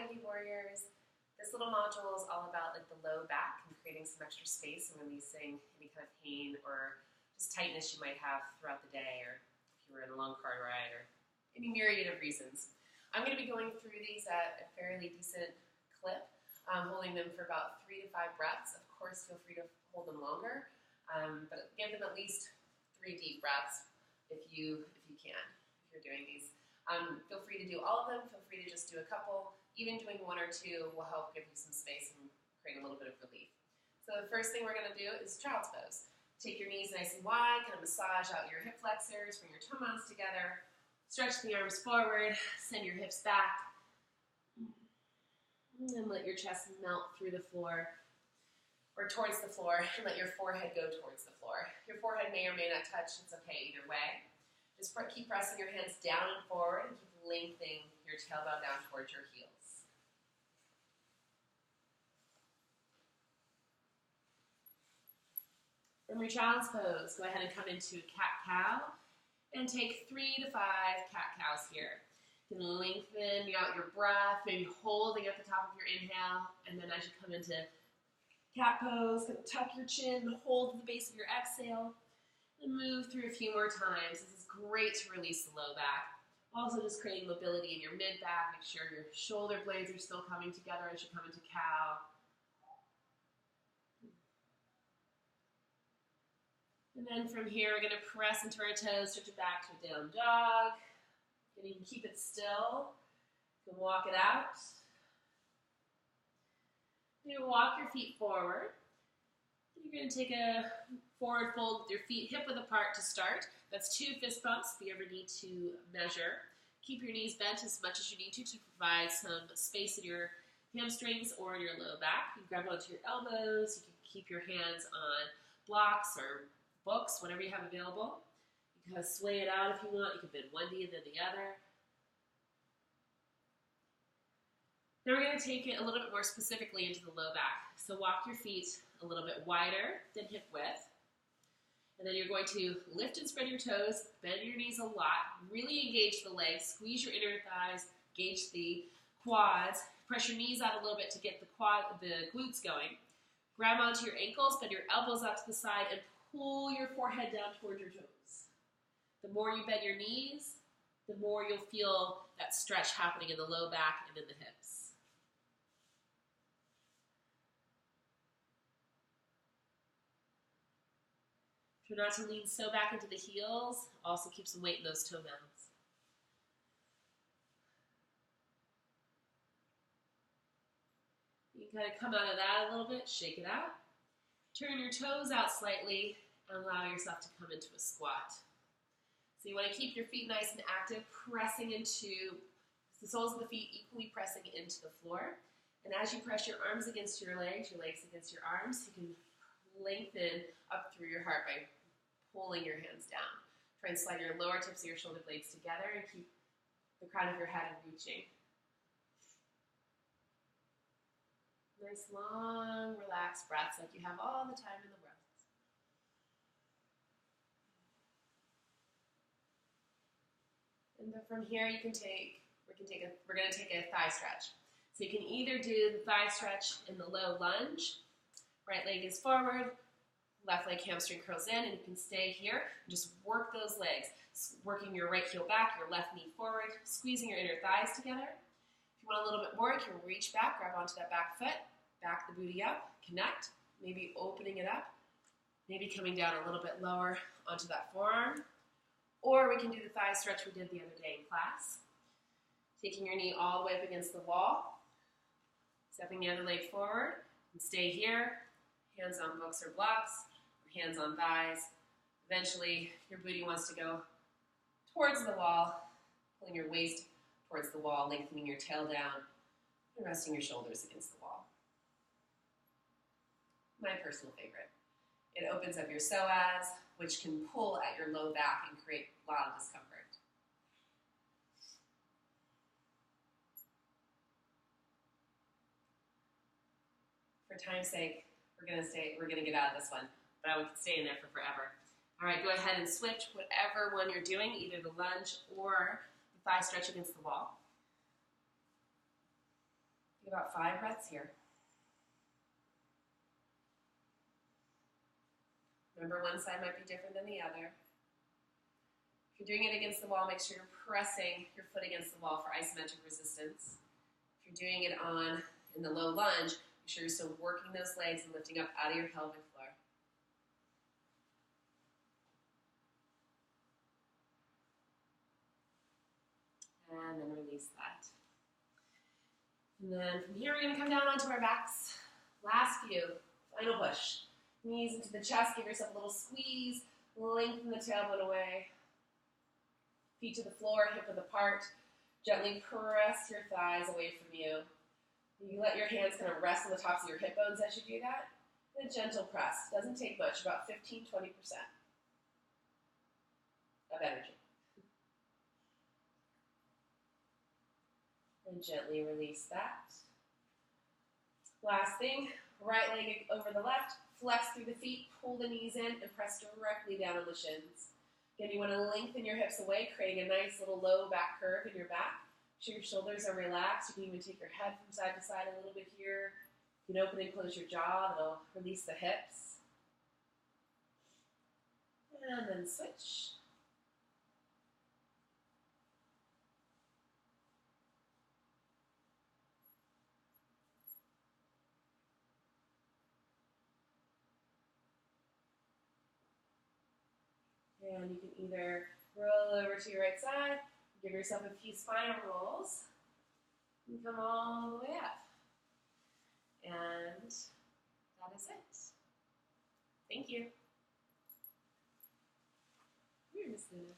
Heavy Warriors. This little module is all about like the low back and creating some extra space and releasing any kind of pain or just tightness you might have throughout the day, or if you were in a long car ride, or any myriad of reasons. I'm going to be going through these at a fairly decent clip, holding them for about 3 to 5 breaths. Of course, feel free to hold them longer, but give them at least 3 deep breaths if you can, if you're doing these. Feel free to do all of them. Feel free to just do a couple. Even doing 1 or 2 will help give you some space and create a little bit of relief. So the first thing we're going to do is child's pose. Take your knees nice and wide, kind of massage out your hip flexors, bring your toe mounts together, stretch the arms forward, send your hips back, and let your chest melt through the floor or towards the floor, and let your forehead go towards the floor. Your forehead may or may not touch, it's okay either way. Just keep pressing your hands down and forward and keep lengthening your tailbone down towards your heels. From your child's pose, go ahead and come into cat-cow and take 3 to 5 cat-cows here. You can lengthen out your breath, maybe holding at the top of your inhale, and then as you come into cat pose, tuck your chin, hold the base of your exhale, and move through a few more times. This is great to release the low back. Also just creating mobility in your mid-back. Make sure your shoulder blades are still coming together as you come into cow. And then from here, we're going to press into our toes, stretch it back to a down dog. And you can keep it still. You can walk it out. You're going to walk your feet forward. And you're going to take a forward fold with your feet hip width apart to start. That's 2 fist bumps if you ever need to measure. Keep your knees bent as much as you need to provide some space in your hamstrings or in your low back. You can grab onto your elbows. You can keep your hands on blocks or books, whatever you have available. You can kind of sway it out if you want. You can bend one knee and then the other. Then we're going to take it a little bit more specifically into the low back. So walk your feet a little bit wider than hip width. And then you're going to lift and spread your toes, bend your knees a lot, really engage the legs, squeeze your inner thighs, engage the quads, press your knees out a little bit to get the glutes going. Grab onto your ankles, bend your elbows out to the side, and pull your forehead down toward your toes. The more you bend your knees, the more you'll feel that stretch happening in the low back and in the hips. Try not to lean so back into the heels. Also keep some weight in those toe mounts. You can kind of come out of that a little bit, shake it out. Turn your toes out slightly and allow yourself to come into a squat. So you want to keep your feet nice and active, pressing into the soles of the feet, equally pressing into the floor. And as you press your arms against your legs against your arms, you can lengthen up through your heart by pulling your hands down. Try and slide your lower tips of your shoulder blades together and keep the crown of your head reaching. Nice, long, relaxed breaths like you have all the time in the world. And then from here, we're going to take a thigh stretch. So you can either do the thigh stretch in the low lunge, right leg is forward, left leg hamstring curls in, and you can stay here and just work those legs. Working your right heel back, your left knee forward, squeezing your inner thighs together. If you want a little bit more, you can reach back, grab onto that back foot, back the booty up, connect, maybe opening it up, maybe coming down a little bit lower onto that forearm. Or we can do the thigh stretch we did the other day in class. Taking your knee all the way up against the wall, stepping the other leg forward, and stay here, hands on books or blocks, or hands on thighs. Eventually, your booty wants to go towards the wall, pulling your waist towards the wall, lengthening your tail down, and resting your shoulders against the wall. My personal favorite. It opens up your psoas, which can pull at your low back and create a lot of discomfort. For time's sake, we're gonna get out of this one, but we could stay in there for forever. All right, go ahead and switch whatever one you're doing, either the lunge or the thigh stretch against the wall. Take about 5 breaths here. Remember, one side might be different than the other. If you're doing it against the wall, make sure you're pressing your foot against the wall for isometric resistance. If you're doing it in the low lunge, make sure you're still working those legs and lifting up out of your pelvic floor. And then release that. And then from here, we're going to come down onto our backs. Last few. Final push. Knees into the chest. Give yourself a little squeeze. Lengthen the tailbone away. Feet to the floor, hip width apart. Gently press your thighs away from you. You let your hands kind of rest on the tops of your hip bones as you do that. And a gentle press. Doesn't take much, about 15-20% of energy. And gently release that. Last thing, right leg over the left, flex through the feet, pull the knees in, and press directly down on the shins. Again, you want to lengthen your hips away, creating a nice little low back curve in your back. Make sure your shoulders are relaxed. You can even take your head from side to side a little bit here. You can open and close your jaw. That'll release the hips. And then switch. And you can either roll over to your right side, give yourself a few spinal rolls, and come all the way up. And that is it. Thank you. You're Miss Luna.